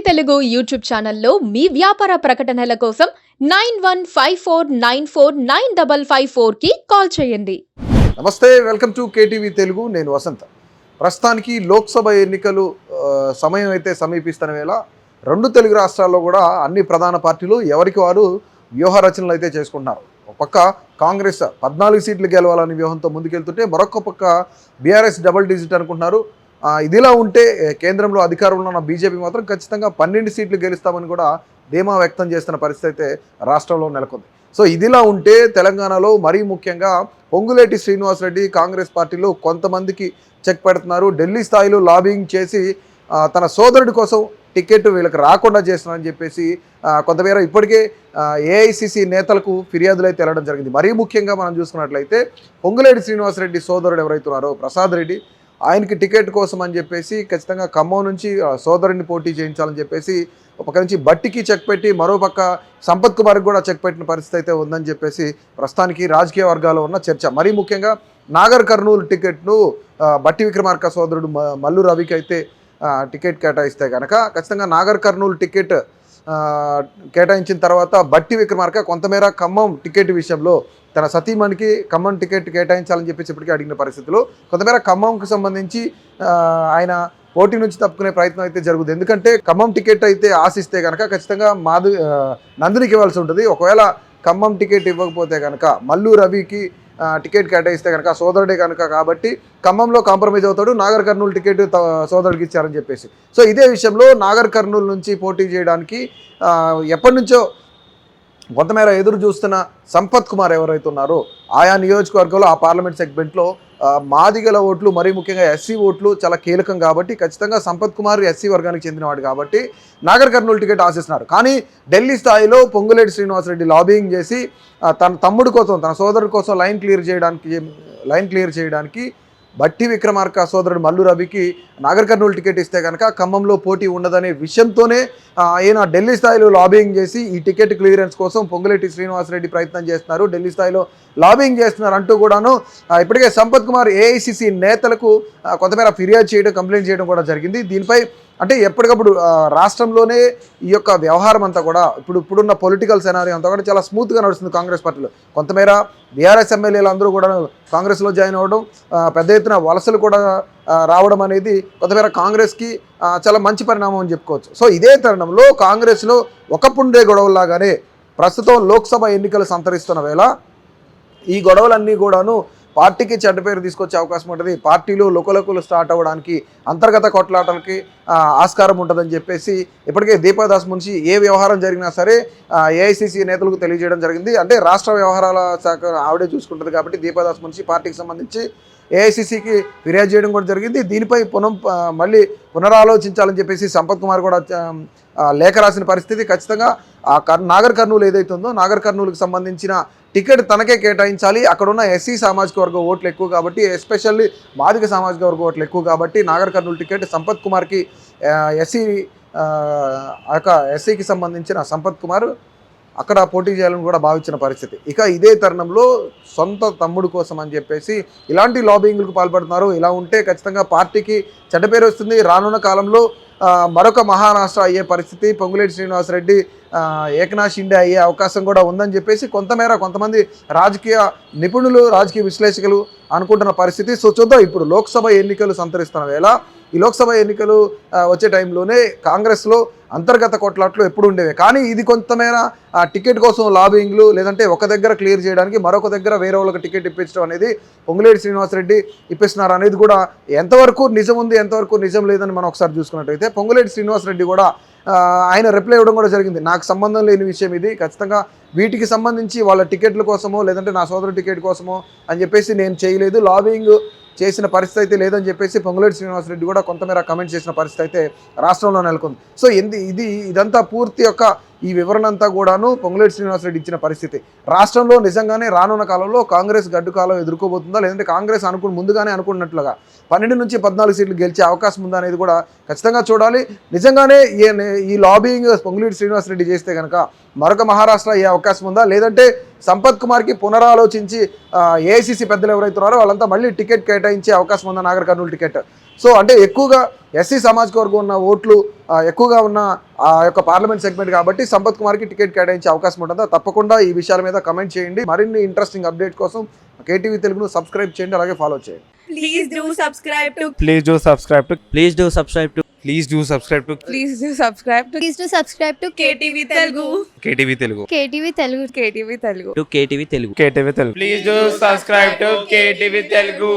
Telugu YouTube ఛానల్లో మీ వ్యాపార ప్రకటనల కోసం 9154949554 కి కాల్ చేయండి. నమస్తే, వెల్కమ్ టు కేటీవీ తెలుగు. నేను వసంత్. ప్రస్తుతానికి లోక్సభ ఎన్నికలు సమయం అయితే సమీపిస్తున్న వేళ రెండు తెలుగు రాష్ట్రాల్లో కూడా అన్ని ప్రధాన పార్టీలు ఎవరికి వారు వ్యూహ రచనలు అయితే చేసుకుంటున్నారు. ఒక పక్క కాంగ్రెస్ 14 సీట్లు గెలవాలని వ్యూహంతో ముందుకెళ్తుంటే మరొక పక్క బీఆర్ఎస్ డబుల్ డిజిట్ అనుకుంటున్నారు. ఇదిలా ఉంటే కేంద్రంలో అధికారంలో ఉన్న బీజేపీ మాత్రం ఖచ్చితంగా 12 సీట్లు గెలుస్తామని కూడా ధీమా వ్యక్తం చేస్తున్న పరిస్థితి అయితే రాష్ట్రంలో నెలకొంది. సో ఇదిలా ఉంటే తెలంగాణలో మరీ ముఖ్యంగా పొంగులేటి శ్రీనివాసరెడ్డి కాంగ్రెస్ పార్టీలో కొంతమందికి చెక్ పెడుతున్నారు. ఢిల్లీ స్థాయిలో లాబింగ్ చేసి తన సోదరుడి కోసం టికెట్ వీళ్ళకి రాకుండా చేస్తున్నారని చెప్పేసి కొంతమేర ఇప్పటికే ఏఐసిసి నేతలకు ఫిర్యాదులు అయితే వెళ్ళడం జరిగింది. మరీ ముఖ్యంగా మనం చూసుకున్నట్లయితే పొంగులేటి శ్రీనివాసరెడ్డి సోదరుడు ఎవరైతున్నారో ప్రసాద్ రెడ్డి, ఆయనకి టికెట్ కోసం అని చెప్పేసి ఖచ్చితంగా ఖమ్మం నుంచి సోదరుడిని పోటీ చేయించాలని చెప్పేసి ఒక పక్క నుంచి బట్టికి చెక్ పెట్టి మరోపక్క సంపత్ కుమార్కి కూడా చెక్ పెట్టిన పరిస్థితి అయితే ఉందని చెప్పేసి ప్రస్తుతానికి రాజకీయ వర్గాల్లో ఉన్న చర్చ. మరీ ముఖ్యంగా నాగర్ కర్నూలు టికెట్ను బట్టి విక్రమార్క సోదరుడు మల్లు రవికి అయితే టికెట్ కేటాయిస్తే కనుక ఖచ్చితంగా నాగర్ కర్నూలు టికెట్ కేటాయించిన తర్వాత బట్టి విక్రమార్క కొంతమేర ఖమ్మం టికెట్ విషయంలో తన సతీమణికి ఖమ్మం టికెట్ కేటాయించాలని చెప్పేసి ఇప్పటికీ అడిగిన పరిస్థితిలో కొంతమేర ఖమ్మంకి సంబంధించి ఆయన పోటీ నుంచి తప్పుకునే ప్రయత్నం అయితే జరుగుతుంది. ఎందుకంటే ఖమ్మం టికెట్ అయితే ఆశిస్తే కనుక ఖచ్చితంగా నందునికి ఇవ్వాల్సి ఉంటుంది. ఒకవేళ ఖమ్మం టికెట్ ఇవ్వకపోతే కనుక మల్లు రవికి టికెట్ కేటాయిస్తే కనుక సోదరుడే కనుక కాబట్టి ఖమ్మంలో కాంప్రమైజ్ అవుతాడు. నాగర్ కర్నూలు టికెట్ సోదరుడికి ఇచ్చారని చెప్పేసి. సో ఇదే విషయంలో నాగర్ కర్నూలు నుంచి పోటీ చేయడానికి ఎప్పటి నుంచో కొంతమేర ఎదురు చూస్తున్న సంపత్ కుమార్ ఎవరైతే ఉన్నారో ఆయా నియోజకవర్గంలో ఆ పార్లమెంట్ సెగ్మెంట్లో మాదిగల ఓట్లు మరీ ముఖ్యంగా ఎస్సీ ఓట్లు చాలా కీలకం కాబట్టి ఖచ్చితంగా సంపత్ కుమార్ ఎస్సీ వర్గానికి చెందినవాడు కాబట్టి నాగర్ కర్నూలు టికెట్ ఆశిస్తున్నారు. కానీ ఢిల్లీ స్థాయిలో పొంగులేటి శ్రీనివాసరెడ్డి లాబింగ్ చేసి తన తమ్ముడు కోసం తన సోదరుడి కోసం లైన్ క్లియర్ చేయడానికి బట్టి విక్రమార్క సోదరుడు మల్లు రవికి నాగర్ కర్నూలు టికెట్ ఇస్తే కనుక ఖమ్మంలో పోటీ ఉండదనే విషయంతోనే ఆయన ఢిల్లీ స్థాయిలో లాబింగ్ చేసి ఈ టికెట్ క్లియరెన్స్ కోసం పొంగులేటి శ్రీనివాసరెడ్డి ప్రయత్నం చేస్తున్నారు. ఢిల్లీ స్థాయిలో లాబింగ్ చేస్తున్నారు అంటూ కూడాను ఇప్పటికే సంపత్ కుమార్ ఏఐసిసి నేతలకు కొంతమేర ఫిర్యాదు చేయడం, కంప్లైంట్ చేయడం కూడా జరిగింది. దీనిపై అంటే ఎప్పటికప్పుడు రాష్ట్రంలోనే ఈ యొక్క వ్యవహారం అంతా కూడా ఇప్పుడున్న పొలిటికల్ సెనారియో అంతా కూడా చాలా స్మూత్గా నడుస్తుంది కాంగ్రెస్ పార్టీలో. కొంతమేర బీఆర్ఎస్ ఎమ్మెల్యేలు అందరూ కూడా కాంగ్రెస్లో జాయిన్ అవ్వడం, పెద్ద ఎత్తున వలసలు కూడా రావడం అనేది కొంతమేర కాంగ్రెస్కి చాలా మంచి పరిణామం అని చెప్పుకోవచ్చు. సో ఇదే తరుణంలో కాంగ్రెస్లో ఒకప్పుండే గొడవల్లాగానే ప్రస్తుతం లోక్సభ ఎన్నికలు సంతరిస్తున్న వేళ ఈ గొడవలన్నీ కూడాను పార్టీకి చెడ్డ పేరు తీసుకొచ్చే అవకాశం ఉంటుంది. పార్టీలు లోకలోకులు స్టార్ట్ అవ్వడానికి, అంతర్గత కొట్లాటలకి ఆస్కారం ఉంటుందని చెప్పేసి ఇప్పటికే దీపాదాస్ మున్షి ఏ వ్యవహారం జరిగినా సరే ఏఐసిసి నేతలకు తెలియజేయడం జరిగింది. అంటే రాష్ట్ర వ్యవహారాల శాఖ ఆవిడే చూసుకుంటుంది కాబట్టి దీపాదాస్ మున్షి పార్టీకి సంబంధించి ఏఐసిసికి ఫిర్యాదు చేయడం కూడా జరిగింది. దీనిపై మళ్ళీ పునరాలోచించాలని చెప్పేసి సంపత్ కుమార్ కూడా లేఖ రాసిన పరిస్థితి. ఖచ్చితంగా నాగర్ కర్నూలు ఏదైతే ఉందో నాగర్ కర్నూలుకి సంబంధించిన టికెట్ తనకే కేటాయించాలి. అక్కడున్న ఎస్సీ సామాజిక వర్గ ఓట్లు ఎక్కువ కాబట్టి, ఎస్పెషల్లీ మాదిగ సామాజిక వర్గ ఓట్లు ఎక్కువ కాబట్టి నాగర్ కర్నూలు టికెట్ సంపత్ కుమార్కి ఎస్సీకి సంబంధించిన సంపత్ కుమార్ అక్కడ పోటీ చేయాలని కూడా భావించిన పరిస్థితి. ఇక ఇదే తరుణంలో సొంత తమ్ముడు కోసం అని చెప్పేసి ఇలాంటి లాబింగ్లకు పాల్పడుతున్నారు. ఇలా ఉంటే ఖచ్చితంగా పార్టీకి చెడ్డ పేరు వస్తుంది. రానున్న కాలంలో మరొక మహారాష్ట్ర అయ్యే పరిస్థితి, పొంగులేటి శ్రీనివాసరెడ్డి ఏకనాథ్ షిండే అయ్యే అవకాశం కూడా ఉందని చెప్పేసి కొంతమంది రాజకీయ నిపుణులు, రాజకీయ విశ్లేషకులు అనుకుంటున్న పరిస్థితి. సో చూద్దాం. ఇప్పుడు లోక్సభ ఎన్నికలు సంతరిస్తున్న వేళ ఈ లోక్సభ ఎన్నికలు వచ్చే టైంలోనే కాంగ్రెస్లో అంతర్గత కొట్లాట్లు ఎప్పుడు ఉండేవి. కానీ ఇది కొంతమేర టికెట్ కోసం లాబింగ్లు, లేదంటే ఒక దగ్గర క్లియర్ చేయడానికి మరొక దగ్గర వేరే వాళ్ళకి టికెట్ ఇప్పించడం అనేది పొంగులేటి శ్రీనివాసరెడ్డి ఇప్పిస్తున్నారు అనేది కూడా ఎంతవరకు నిజం ఉంది, ఎంతవరకు నిజం లేదని మనం ఒకసారి చూసుకున్నట్టయితే పొంగులేటి శ్రీనివాసరెడ్డి కూడా ఆయన రిప్లై ఇవ్వడం కూడా జరిగింది. నాకు సంబంధం లేని విషయం ఇది, ఖచ్చితంగా వీటికి సంబంధించి వాళ్ళ టికెట్ల కోసమో లేదంటే నా సోదరు టికెట్ కోసమో అని చెప్పేసి నేను చేయలేదు, లాబింగ్ చేసిన పరిస్థితి అయితే లేదని చెప్పేసి పొంగులేటి శ్రీనివాసరెడ్డి కూడా కొంతమేర కమెంట్ చేసిన పరిస్థితి అయితే రాష్ట్రంలో నెలకొంది. సో ఇదంతా పూర్తి యొక్క ఈ వివరణ అంతా కూడాను పొంగులేటి శ్రీనివాసరెడ్డి ఇచ్చిన పరిస్థితి. రాష్ట్రంలో నిజంగానే రానున్న కాలంలో కాంగ్రెస్ గడ్డు కాలం ఎదుర్కోబోతుందా, లేదంటే కాంగ్రెస్ ముందుగానే అనుకున్నట్లుగా 12 నుంచి 14 సీట్లు గెలిచే అవకాశం ఉందా అనేది కూడా ఖచ్చితంగా చూడాలి. నిజంగానే ఈ లాబింగ్ పొంగులేటి శ్రీనివాసరెడ్డి చేస్తే కనుక మరొక మహారాష్ట్ర అయ్యే అవకాశం ఉందా, లేదంటే సంపత్ కుమార్కి పునరాలోచించి ఏఐసిసి పెద్దలు ఎవరైతున్నారో వాళ్ళంతా మళ్ళీ టికెట్ కేటాయించే అవకాశం ఉందా నాగర్ కర్నూలు టికెట్ సో అంటే ఎక్కువగా ఎస్సీ సామాజిక వర్గం ఉన్న ఓట్లు ఎక్కువగా ఉన్న ఆ యొక్క పార్లమెంట్ సెగ్మెంట్ కాబట్టి సంపత్ కుమార్కి టికెట్ కేటాయించే అవకాశం ఉంటుందా? తప్పకుండా ఈ విషయాల మీద కమెంట్ చేయండి. మరిన్ని ఇంట్రెస్టింగ్ అప్డేట్ కోసం కేటీవీ తెలుగును సబ్స్క్రైబ్ చేయండి, అలాగే ఫాలో చేయండి. Please do subscribe to. Please do subscribe to. Please do subscribe to Please do subscribe to Please do subscribe to. Please do subscribe to KTV Telugu. KTV Telugu. KTV Telugu. KTV Telugu. KTV Telugu. KTV Telugu. Please do subscribe to KTV Telugu.